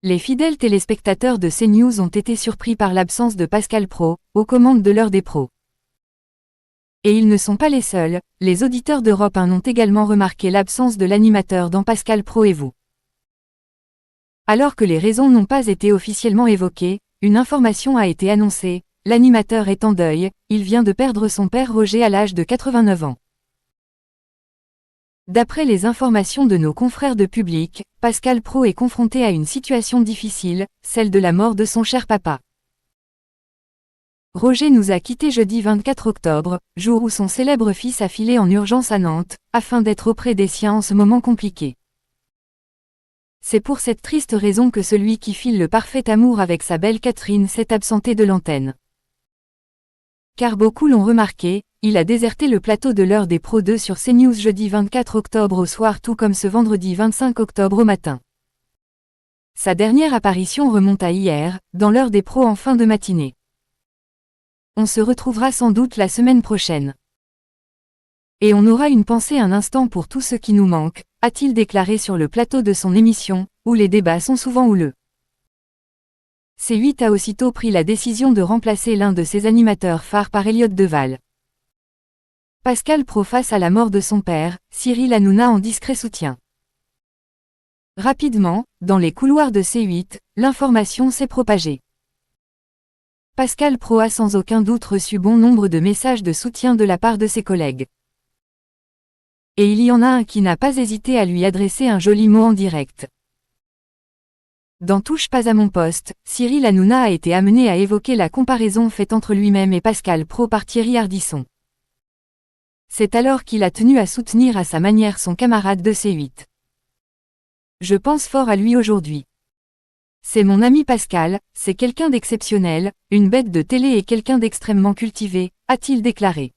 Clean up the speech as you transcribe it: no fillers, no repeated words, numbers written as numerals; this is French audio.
Les fidèles téléspectateurs de CNews ont été surpris par l'absence de Pascal Praud, aux commandes de l'heure des pros. Et ils ne sont pas les seuls, les auditeurs d'Europe 1 ont également remarqué l'absence de l'animateur dans Pascal Praud et vous. Alors que les raisons n'ont pas été officiellement évoquées, une information a été annoncée, l'animateur est en deuil, il vient de perdre son père Roger à l'âge de 89 ans. D'après les informations de nos confrères de Public, Pascal Praud est confronté à une situation difficile, celle de la mort de son cher papa. Roger nous a quittés jeudi 24 octobre, jour où son célèbre fils a filé en urgence à Nantes, afin d'être auprès des siens en ce moment compliqué. C'est pour cette triste raison que celui qui file le parfait amour avec sa belle Catherine s'est absenté de l'antenne. Car beaucoup l'ont remarqué, il a déserté le plateau de l'heure des pros 2 sur CNews jeudi 24 octobre au soir tout comme ce vendredi 25 octobre au matin. Sa dernière apparition remonte à hier, dans l'heure des pros en fin de matinée. On se retrouvera sans doute la semaine prochaine. Et on aura une pensée un instant pour tout ce qui nous manque, a-t-il déclaré sur le plateau de son émission, où les débats sont souvent houleux. C8 a aussitôt pris la décision de remplacer l'un de ses animateurs phares par Elliot Deval. Pascal Praud face à la mort de son père, Cyril Hanouna en discret soutien. Rapidement, dans les couloirs de C8, l'information s'est propagée. Pascal Praud a sans aucun doute reçu bon nombre de messages de soutien de la part de ses collègues. Et il y en a un qui n'a pas hésité à lui adresser un joli mot en direct. Dans Touche pas à mon poste, Cyril Hanouna a été amené à évoquer la comparaison faite entre lui-même et Pascal Praud par Thierry Ardisson. C'est alors qu'il a tenu à soutenir à sa manière son camarade de C8. Je pense fort à lui aujourd'hui. C'est mon ami Pascal, c'est quelqu'un d'exceptionnel, une bête de télé et quelqu'un d'extrêmement cultivé, a-t-il déclaré.